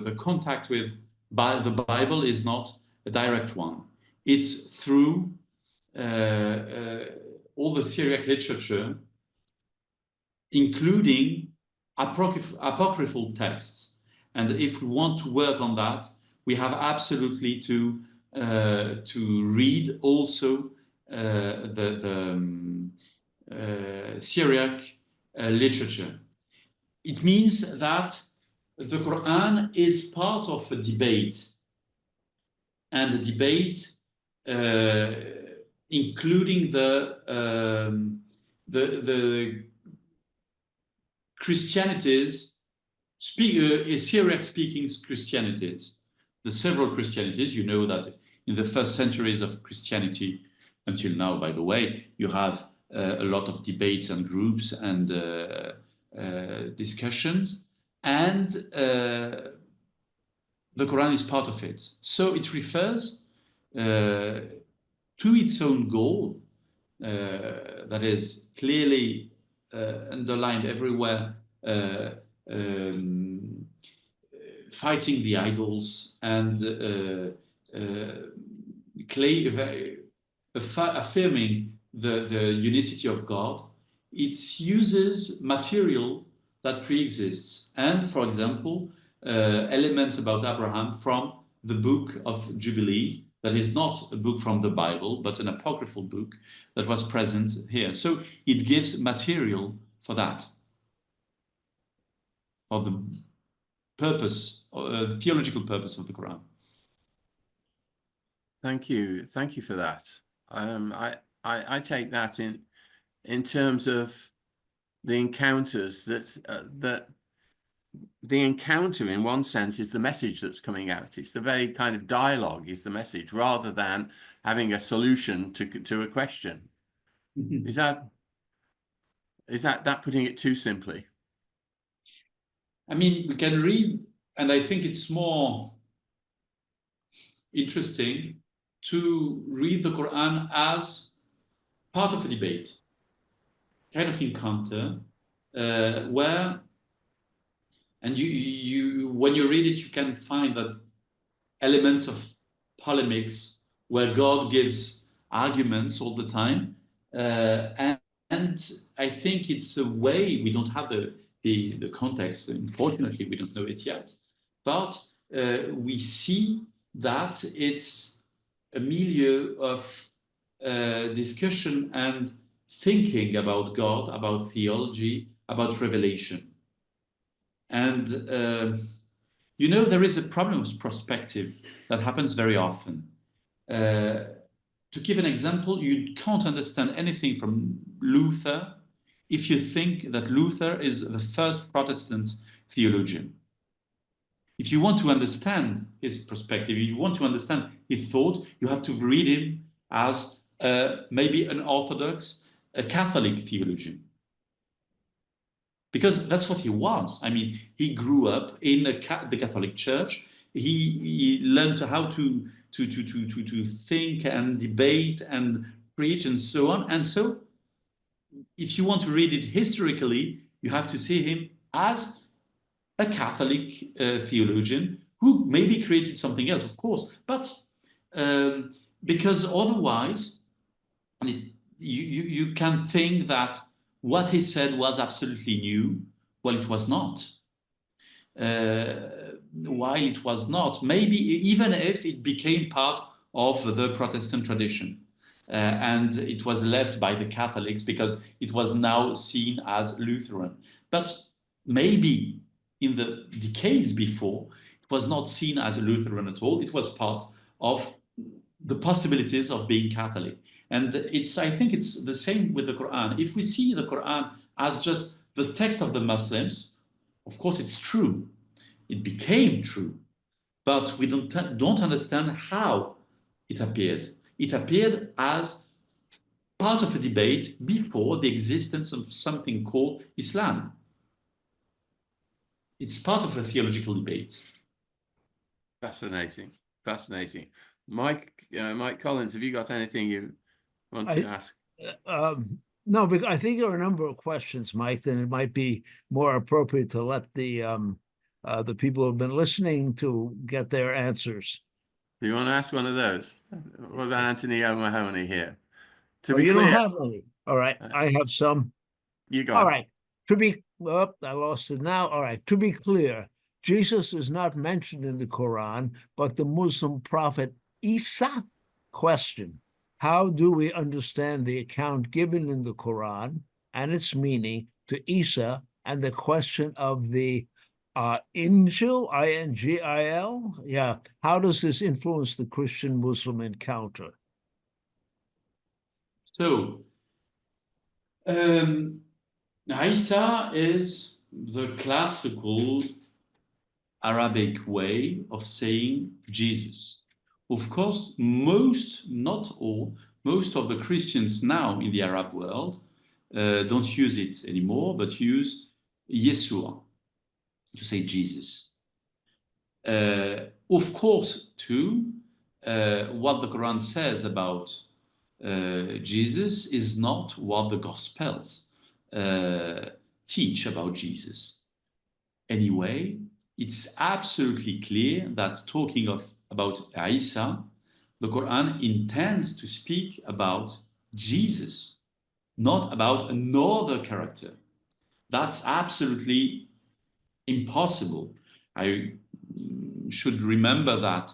Speaker 2: the contact with the Bible is not a direct one. It's through all the Syriac literature, including apocryphal texts. And if we want to work on that, we have absolutely to read also the Syriac literature. It means that the Quran is part of a debate, and a debate including the Christianities, Syriac-speaking Christianities, the several Christianities. You know that in the first centuries of Christianity, until now, by the way, you have a lot of debates and groups and discussions, and the Quran is part of it. So it refers to its own goal, that is clearly underlined everywhere, fighting the idols and affirming the unicity of God. It uses material that pre-exists, and, for example, elements about Abraham from the book of Jubilees that is not a book from the Bible, but an apocryphal book that was present here. So it gives material for that, for the purpose, theological purpose of the Quran.
Speaker 1: Thank you for that. I take that in terms of the encounters that the encounter in one sense is the message that's coming out. It's the very kind of dialogue is the message rather than having a solution to a question. Is that putting it too simply?
Speaker 2: I mean, we can read, and I think it's more interesting to read the Quran as part of a debate, kind of encounter, where, and you when you read it, you can find that elements of polemics where God gives arguments all the time, and I think it's a way, we don't have the context, unfortunately, we don't know it yet, but we see that it's a milieu of discussion and thinking about God, about theology, about revelation. And you know, there is a problem with perspective that happens very often. To give an example, you can't understand anything from Luther if you think that Luther is the first Protestant theologian. If you want to understand his perspective, if you want to understand his thought, you have to read him as maybe an Orthodox, a Catholic theologian. Because that's what he was. I mean, he grew up in the Catholic Church. He learned how to think and debate and preach and so on. And so, if you want to read it historically, you have to see him as a Catholic theologian who maybe created something else, of course, but because otherwise, you can think that what he said was absolutely new. Well, it was not. While it was not, maybe even if it became part of the Protestant tradition, and it was left by the Catholics because it was now seen as Lutheran. But maybe in the decades before, it was not seen as a Lutheran at all. It was part of the possibilities of being Catholic. And I think it's the same with the Quran. If we see the Quran as just the text of the Muslims, of course it's true. It became true. But we don't understand how it appeared. It appeared as part of a debate before the existence of something called Islam. It's part of a theological debate.
Speaker 1: Fascinating. Mike Collins, have you got anything you want to ask?
Speaker 3: No, because I think there are a number of questions, Mike, then it might be more appropriate to let the people who have been listening to get their answers.
Speaker 1: Do you want to ask one of those? What about Anthony O'Mahony here? To
Speaker 3: Oh,
Speaker 1: be
Speaker 3: you
Speaker 1: clear,
Speaker 3: don't have any. All right, I have some.
Speaker 1: you go.
Speaker 3: All right. I lost it now. All right. To be clear, Jesus is not mentioned in the Quran, but the Muslim prophet Isa? Question: how do we understand the account given in the Quran and its meaning to Isa and the question of the Injil, I-N-G-I-L? Yeah. How does this influence the Christian-Muslim encounter?
Speaker 2: So, Isa is the classical Arabic way of saying Jesus. Of course, not all, most of the Christians now in the Arab world don't use it anymore, but use Yeshua to say Jesus. Of course, too, what the Quran says about Jesus is not what the Gospels teach about Jesus. Anyway, it's absolutely clear that talking about Isa, the Quran intends to speak about Jesus, not about another character. That's absolutely impossible. I should remember that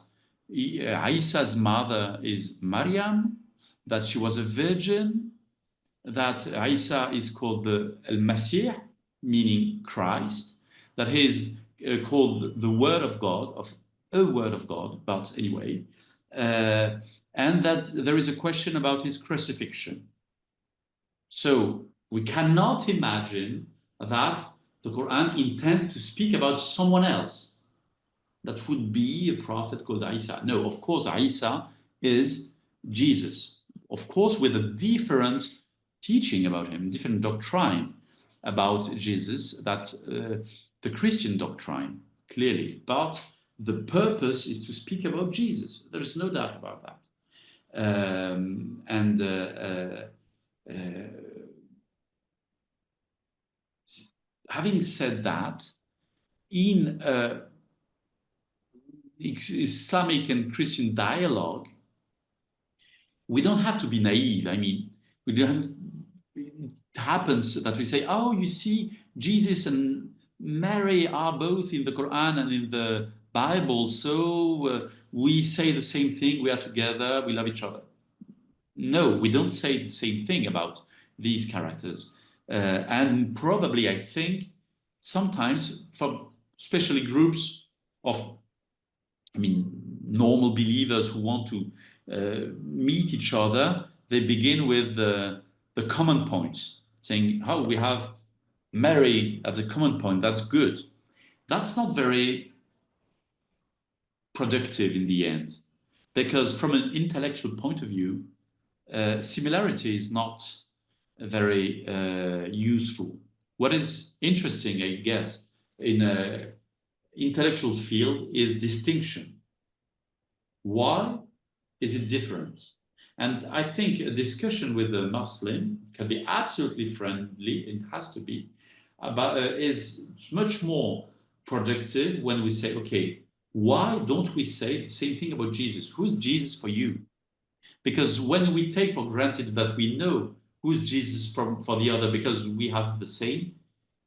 Speaker 2: Isa's mother is Maryam, that she was a virgin, that Isa is called the Al-Masih, meaning Christ, that he is called the Word of God, of a Word of God, but anyway, and that there is a question about his crucifixion. So we cannot imagine that the Quran intends to speak about someone else. That would be a prophet called Isa. No, of course, Isa is Jesus. Of course, with a different teaching about him, different doctrine about Jesus, that the Christian doctrine, clearly. But the purpose is to speak about Jesus. There is no doubt about that. Having said that, in Islamic and Christian dialogue, we don't have to be naive. I mean, we don't. It happens that we say, "Oh, you see, Jesus and Mary are both in the Quran and in the Bible, so we say the same thing. We are together. We love each other." No, we don't say the same thing about these characters, and probably, I think, sometimes from especially groups of, I mean, normal believers who want to meet each other, they begin with the common points, saying, "Oh, we have Mary as a common point. That's good." That's not very productive in the end, because from an intellectual point of view, similarity is not very useful. What is interesting, I guess, in an intellectual field is distinction. Why is it different? And I think a discussion with a Muslim can be absolutely friendly, it has to be, but is much more productive when we say, okay, why don't we say the same thing about Jesus? Who's Jesus for you? Because when we take for granted that we know who's Jesus for the other because we have the same,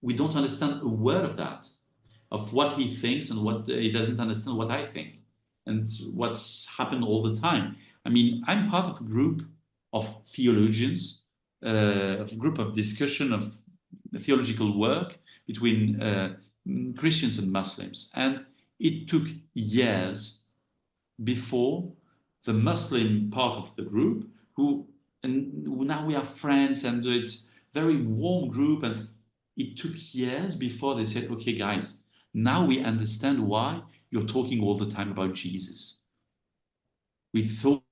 Speaker 2: we don't understand a word of that, of what he thinks and what he doesn't understand what I think. And what's happened all the time. I mean, I'm part of a group of theologians, a group of discussion of theological work between Christians and Muslims. And it took years before the Muslim part of the group, and now we are friends and it's very warm group, and it took years before they said, okay, guys, now we understand why you're talking all the time about Jesus. We thought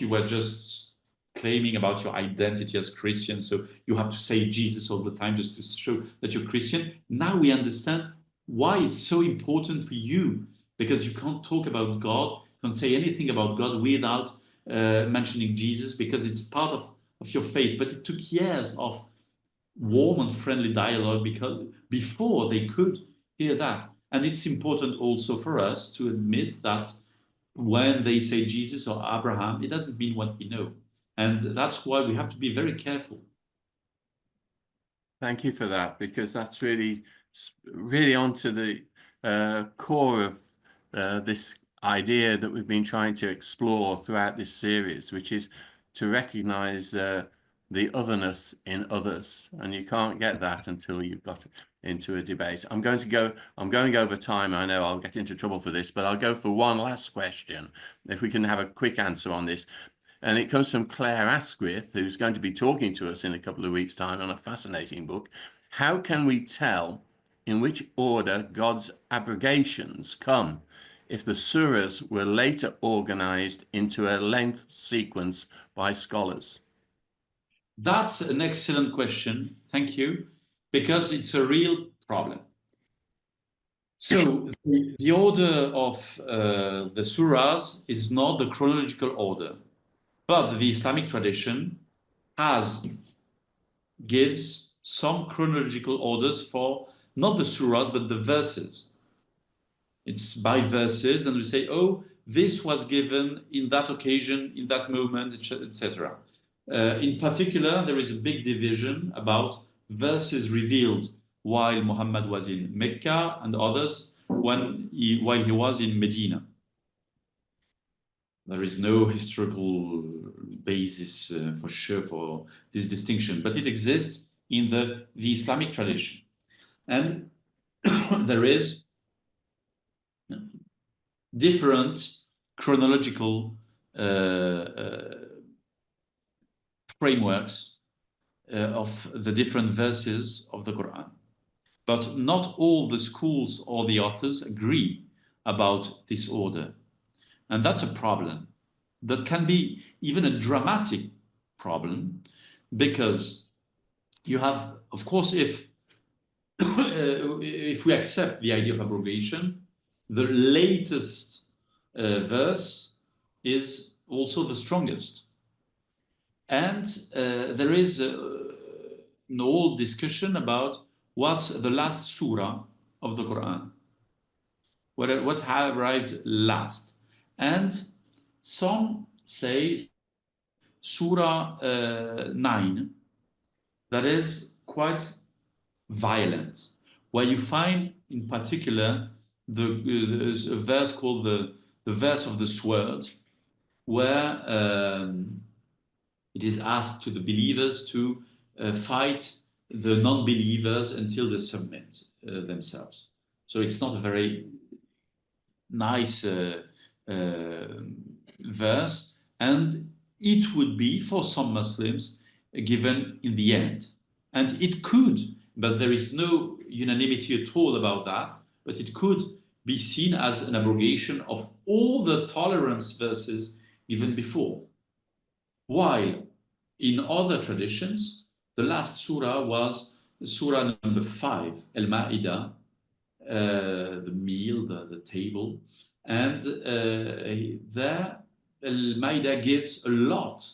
Speaker 2: you were just claiming about your identity as Christian, so you have to say Jesus all the time just to show that you're Christian. Now we understand why it's so important for you, because you can't talk about God, can't say anything about God without mentioning Jesus, because it's part of your faith. But it took years of warm and friendly dialogue before they could hear that. And it's important also for us to admit that when they say Jesus or Abraham, it doesn't mean what we know. And that's why we have to be very careful.
Speaker 1: Thank you for that, because that's really onto the core of this idea that we've been trying to explore throughout this series, which is to recognize the otherness in others, and you can't get that until you've got into a debate. I'm going over time. I know I'll get into trouble for this, but I'll go for one last question, if we can have a quick answer on this. And it comes from Claire Asquith, who's going to be talking to us in a couple of weeks' time on a fascinating book. How can we tell in which order God's abrogations come if the surahs were later organized into a length sequence by scholars?
Speaker 2: That's an excellent question. Thank you. Because it's a real problem. So the order of the surahs is not the chronological order, but the Islamic tradition gives some chronological orders for not the surahs, but the verses. It's by verses, and we say, oh, this was given in that occasion, in that moment, etc. In particular, there is a big division about verses revealed while Muhammad was in Mecca and others while he was in Medina. There is no historical basis for sure for this distinction, but it exists in the Islamic tradition. And there is different chronological frameworks of the different verses of the Quran. But not all the schools or the authors agree about this order. And that's a problem. That can be even a dramatic problem, because you have, of course, if we accept the idea of abrogation, the latest verse is also the strongest. And there is an old discussion about what's the last surah of the Quran, what arrived last. And some say Surah 9, that is quite violent, where you find in particular a verse called the verse of the sword, where it is asked to the believers to fight the non-believers until they submit themselves. So it's not a very nice verse, and it would be, for some Muslims, given in the end. And it could, but there is no unanimity at all about that, but it could be seen as an abrogation of all the tolerance verses given before. While in other traditions, the last surah was surah number 5, Al-Ma'idah, the meal, the table. And there, Al-Ma'idah gives a lot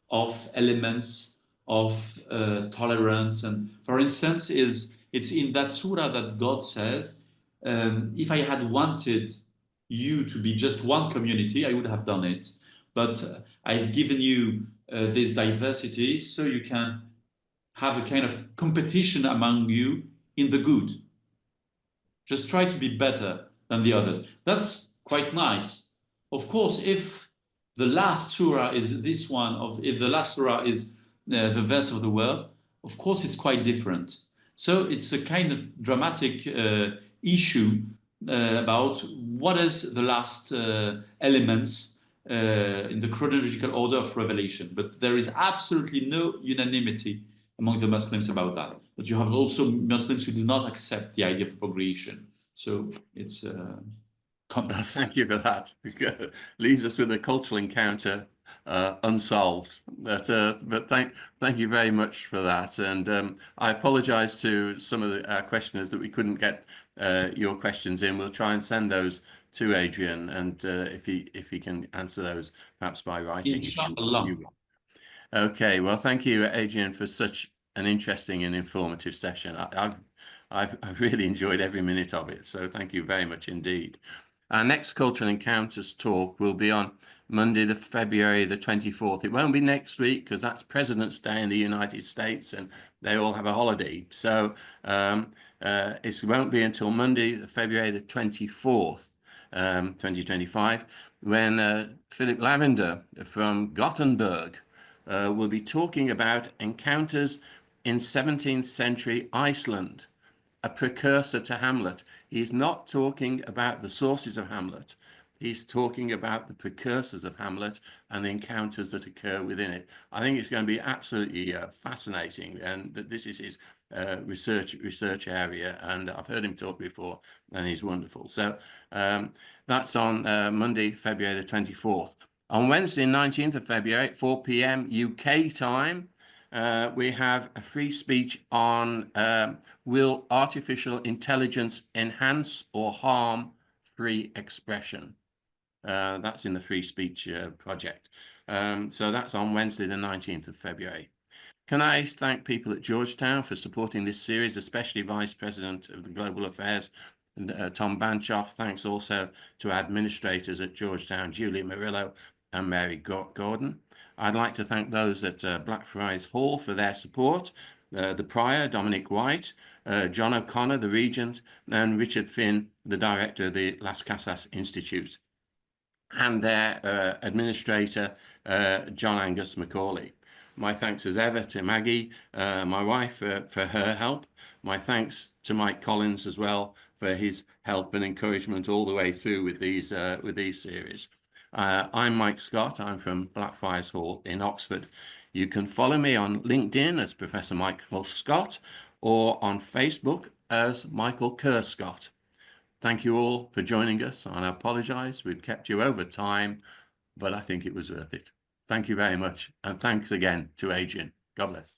Speaker 2: of elements of tolerance. And for instance, it's in that surah that God says, if I had wanted you to be just one community, I would have done it. But I've given you this diversity so you can have a kind of competition among you in the good. Just try to be better than the others. That's quite nice. Of course, if the last surah is this one, if the last surah is the verse of the word, of course it's quite different. So it's a kind of dramatic issue about what is the last elements in the chronological order of revelation. But there is absolutely no unanimity among the Muslims about that. But you have also Muslims who do not accept the idea of abrogation. So it's complex.
Speaker 1: Thank you for that. Leaves us with a cultural encounter unsolved. But thank you very much for that. And I apologize to some of the questioners that we couldn't get your questions in. We'll try and send those to Adrian, and if he can answer those perhaps by writing.
Speaker 2: Inshallah.
Speaker 1: Okay, well, thank you, Adrian, for such an interesting and informative session. I've really enjoyed every minute of it, so thank you very much indeed. Our next Cultural Encounters talk will be on Monday, February the 24th. It won't be next week because that's President's Day in the United States and they all have a holiday. So it won't be until Monday, February the 24th, 2025, when Philip Lavender from Gothenburg will be talking about encounters in 17th century Iceland, a precursor to Hamlet. He's not talking about the sources of Hamlet. He's talking about the precursors of Hamlet and the encounters that occur within it. I think it's going to be absolutely fascinating, and this is his research area, and I've heard him talk before, and he's wonderful. So that's on Monday, February the 24th. On Wednesday, 19th of February, at 4 p.m. UK time, we have a free speech on will artificial intelligence enhance or harm free expression? That's in the free speech project. So that's on Wednesday, the 19th of February. Can I thank people at Georgetown for supporting this series, especially Vice President of the Global Affairs, Tom Banchoff. Thanks also to administrators at Georgetown, Julie Murillo and Mary Gordon. I'd like to thank those at Blackfriars Hall for their support, the Prior, Dominic White, John O'Connor, the Regent, and Richard Finn, the Director of the Las Casas Institute. and their administrator, John Angus Macaulay. My thanks as ever to Maggie, my wife, for her help. My thanks to Mike Collins as well for his help and encouragement all the way through with these series. I'm Mike Scott. I'm from Blackfriars Hall in Oxford. You can follow me on LinkedIn as Professor Michael Scott or on Facebook as Michael Kerr Scott. Thank you all for joining us, and I apologize we've kept you over time, but I think it was worth it. Thank you very much, and thanks again to Adrian. God bless.